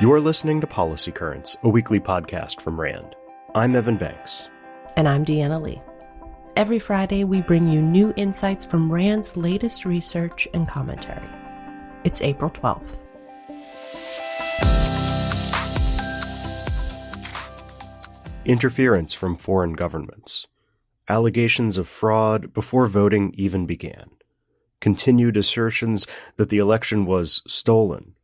You're listening to Policy Currents, a weekly podcast from RAND. I'm Evan Banks. And I'm Deanna Lee. Every Friday, we bring you new insights from RAND's latest research and commentary. It's April 12th. Interference from foreign governments. Allegations of fraud before voting even began. Continued assertions that the election was stolen.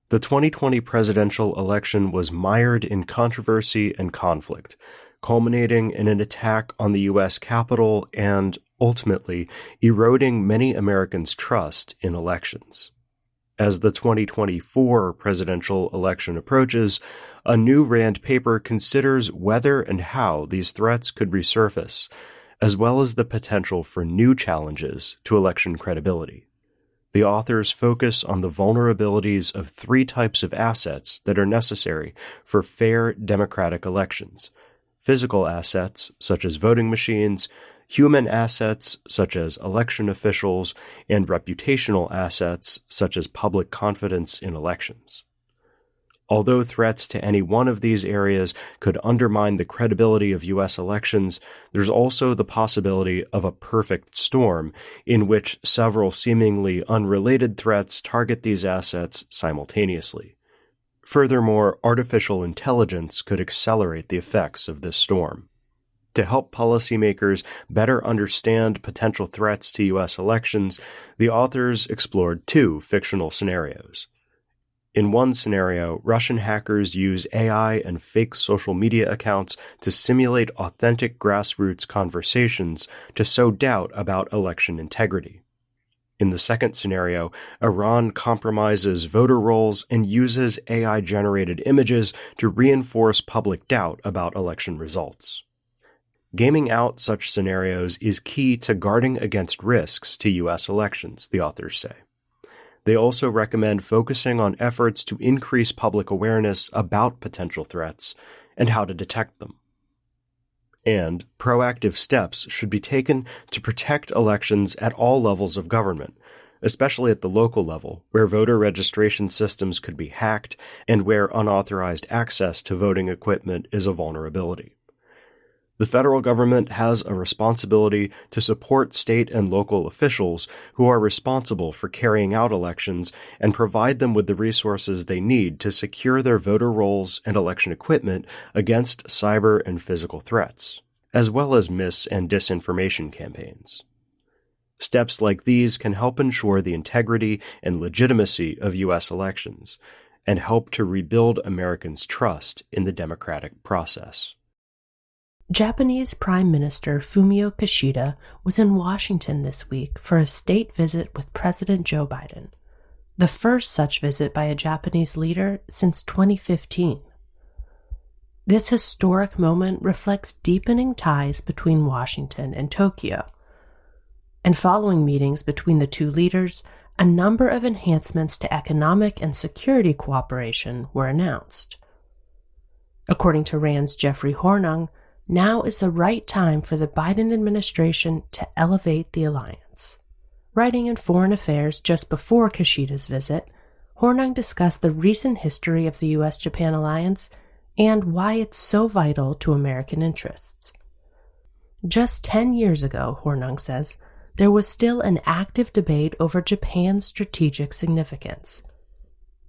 The 2020 presidential election was mired in controversy and conflict, culminating in an attack on the U.S. Capitol and, ultimately, eroding many Americans' trust in elections. As the 2024 presidential election approaches, a new RAND paper considers whether and how these threats could resurface, as well as the potential for new challenges to election credibility. The authors focus on the vulnerabilities of three types of assets that are necessary for fair democratic elections: physical assets, such as voting machines, human assets, such as election officials, and reputational assets, such as public confidence in elections. Although threats to any one of these areas could undermine the credibility of U.S. elections, there's also the possibility of a perfect storm in which several seemingly unrelated threats target these assets simultaneously. Furthermore, artificial intelligence could accelerate the effects of this storm. To help policymakers better understand potential threats to U.S. elections, the authors explored two fictional scenarios. In one scenario, Russian hackers use AI and fake social media accounts to simulate authentic grassroots conversations to sow doubt about election integrity. In the second scenario, Iran compromises voter rolls and uses AI-generated images to reinforce public doubt about election results. Gaming out such scenarios is key to guarding against risks to U.S. elections, the authors say. They also recommend focusing on efforts to increase public awareness about potential threats and how to detect them. And proactive steps should be taken to protect elections at all levels of government, especially at the local level, where voter registration systems could be hacked and where unauthorized access to voting equipment is a vulnerability. The federal government has a responsibility to support state and local officials who are responsible for carrying out elections and provide them with the resources they need to secure their voter rolls and election equipment against cyber and physical threats, as well as mis- and disinformation campaigns. Steps like these can help ensure the integrity and legitimacy of U.S. elections and help to rebuild Americans' trust in the democratic process. Japanese Prime Minister Fumio Kishida was in Washington this week for a state visit with President Joe Biden, the first such visit by a Japanese leader since 2015. This historic moment reflects deepening ties between Washington and Tokyo. And following meetings between the two leaders, a number of enhancements to economic and security cooperation were announced. According to RAND's Jeffrey Hornung, now is the right time for the Biden administration to elevate the alliance. Writing in Foreign Affairs just before Kishida's visit, Hornung discussed the recent history of the U.S.-Japan alliance and why it's so vital to American interests. Just 10 years ago, Hornung says, there was still an active debate over Japan's strategic significance.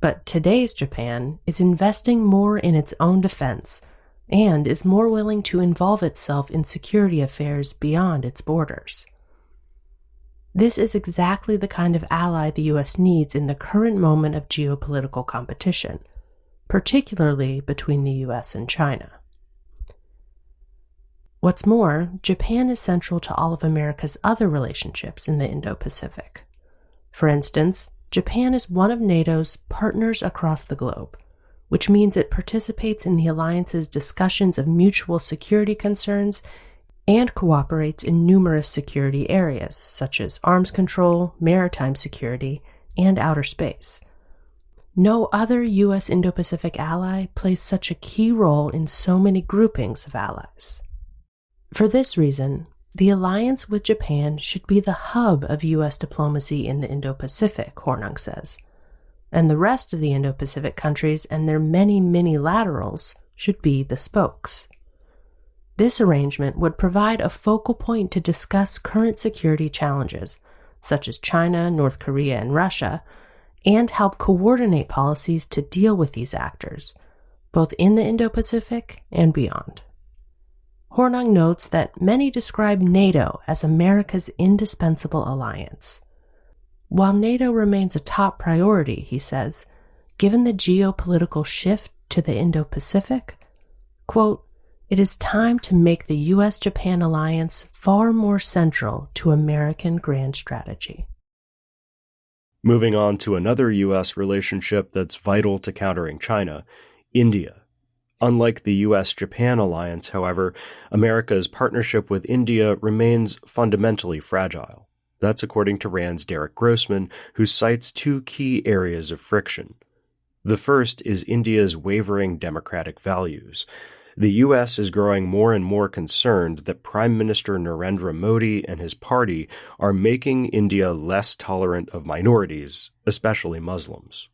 But today's Japan is investing more in its own defense and is more willing to involve itself in security affairs beyond its borders. This is exactly the kind of ally the U.S. needs in the current moment of geopolitical competition, particularly between the U.S. and China. What's more, Japan is central to all of America's other relationships in the Indo-Pacific. For instance, Japan is one of NATO's partners across the globe, which means it participates in the alliance's discussions of mutual security concerns and cooperates in numerous security areas, such as arms control, maritime security, and outer space. No other U.S. Indo-Pacific ally plays such a key role in so many groupings of allies. For this reason, the alliance with Japan should be the hub of U.S. diplomacy in the Indo-Pacific, Hornung says. and the rest of the Indo-Pacific countries and their many minilaterals should be the spokes. This arrangement would provide a focal point to discuss current security challenges, such as China, North Korea, and Russia, and help coordinate policies to deal with these actors, both in the Indo-Pacific and beyond. Hornung notes that many describe NATO as America's indispensable alliance. While NATO remains a top priority, he says, given the geopolitical shift to the Indo-Pacific, quote, it is time to make the U.S.-Japan alliance far more central to American grand strategy. Moving on to another U.S. relationship that's vital to countering China, India. Unlike the U.S.-Japan alliance, however, America's partnership with India remains fundamentally fragile. That's according to RAND's Derek Grossman, who cites two key areas of friction. The first is India's wavering democratic values. The U.S. is growing more and more concerned that Prime Minister Narendra Modi and his party are making India less tolerant of minorities, especially Muslims.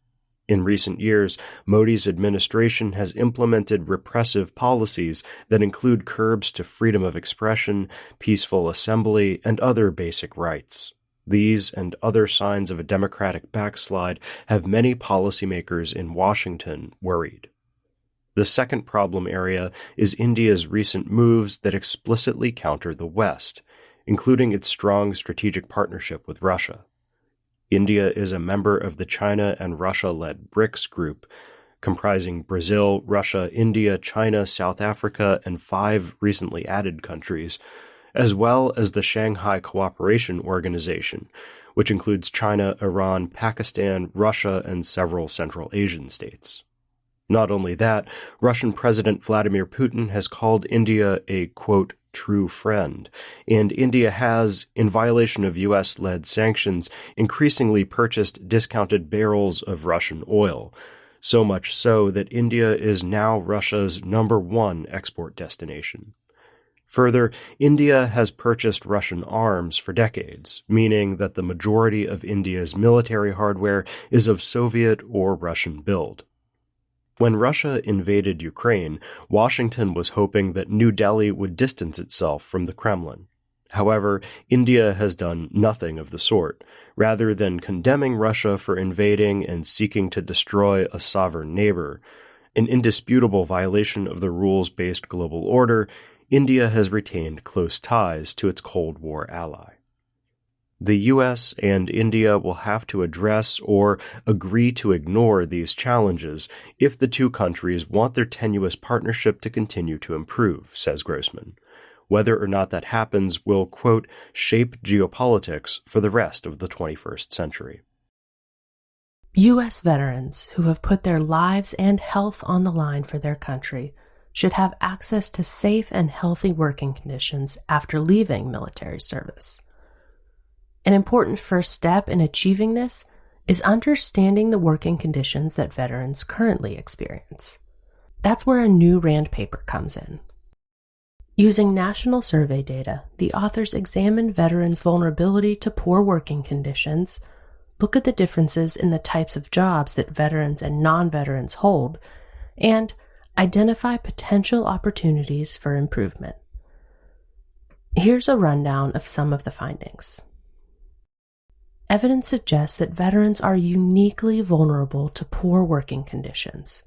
In recent years, Modi's administration has implemented repressive policies that include curbs to freedom of expression, peaceful assembly, and other basic rights. These and other signs of a democratic backslide have many policymakers in Washington worried. The second problem area is India's recent moves that explicitly counter the West, including its strong strategic partnership with Russia. India is a member of the China and Russia-led BRICS group, comprising Brazil, Russia, India, China, South Africa, and 5 recently added countries, as well as the Shanghai Cooperation Organization, which includes China, Iran, Pakistan, Russia, and several Central Asian states. Not only that, Russian President Vladimir Putin has called India a, quote, true friend, and India has, in violation of U.S.-led sanctions, increasingly purchased discounted barrels of Russian oil, so much so that India is now Russia's #1 export destination. Further, India has purchased Russian arms for decades, meaning that the majority of India's military hardware is of Soviet or Russian build. When Russia invaded Ukraine, Washington was hoping that New Delhi would distance itself from the Kremlin. However, India has done nothing of the sort. Rather than condemning Russia for invading and seeking to destroy a sovereign neighbor, an indisputable violation of the rules-based global order, India has retained close ties to its Cold War ally. The U.S. and India will have to address or agree to ignore these challenges if the two countries want their tenuous partnership to continue to improve, says Grossman. Whether or not that happens will, quote, shape geopolitics for the rest of the 21st century. U.S. veterans who have put their lives and health on the line for their country should have access to safe and healthy working conditions after leaving military service. An important first step in achieving this is understanding the working conditions that veterans currently experience. That's where a new RAND paper comes in. Using national survey data, the authors examine veterans' vulnerability to poor working conditions, look at the differences in the types of jobs that veterans and non-veterans hold, and identify potential opportunities for improvement. Here's a rundown of some of the findings. Evidence suggests that veterans are uniquely vulnerable to poor working conditions.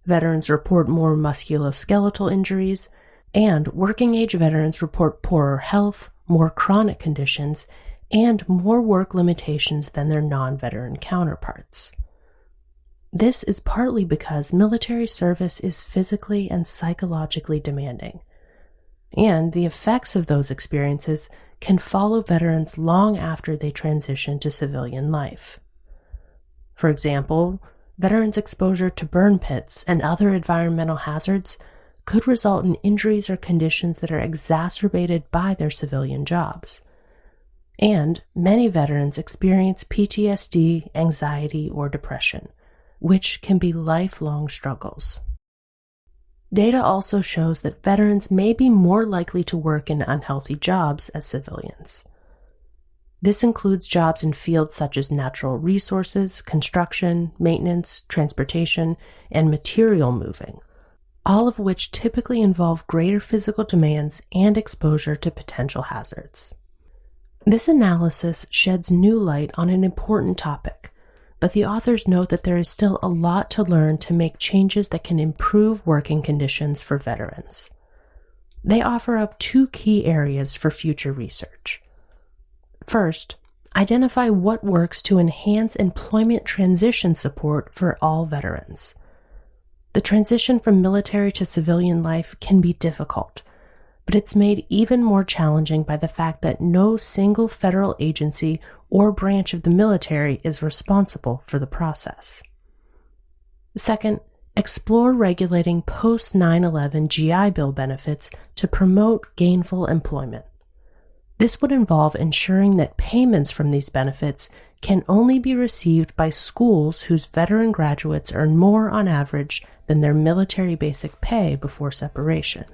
Veterans report more musculoskeletal injuries, and working-age veterans report poorer health, more chronic conditions, and more work limitations than their non-veteran counterparts. This is partly because military service is physically and psychologically demanding, and the effects of those experiences can follow veterans long after they transition to civilian life. For example, veterans' exposure to burn pits and other environmental hazards could result in injuries or conditions that are exacerbated by their civilian jobs. And many veterans experience PTSD, anxiety, or depression, which can be lifelong struggles. Data also shows that veterans may be more likely to work in unhealthy jobs as civilians. This includes jobs in fields such as natural resources, construction, maintenance, transportation, and material moving, all of which typically involve greater physical demands and exposure to potential hazards. This analysis sheds new light on an important topic, but the authors note that there is still a lot to learn to make changes that can improve working conditions for veterans. They offer up 2 key areas for future research. First, identify what works to enhance employment transition support for all veterans. The transition from military to civilian life can be difficult, but it's made even more challenging by the fact that no single federal agency or branch of the military is responsible for the process. Second, explore regulating post-9/11 GI Bill benefits to promote gainful employment. This would involve ensuring that payments from these benefits can only be received by schools whose veteran graduates earn more on average than their military basic pay before separation.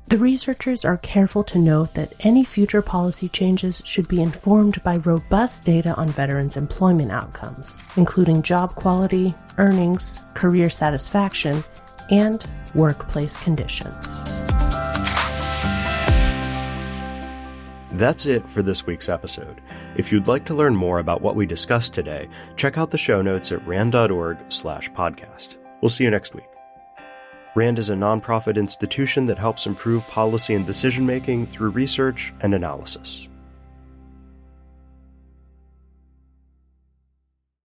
The researchers are careful to note that any future policy changes should be informed by robust data on veterans' employment outcomes, including job quality, earnings, career satisfaction, and workplace conditions. That's it for this week's episode. If you'd like to learn more about what we discussed today, check out the show notes at rand.org/podcast. We'll see you next week. RAND is a nonprofit institution that helps improve policy and decision-making through research and analysis.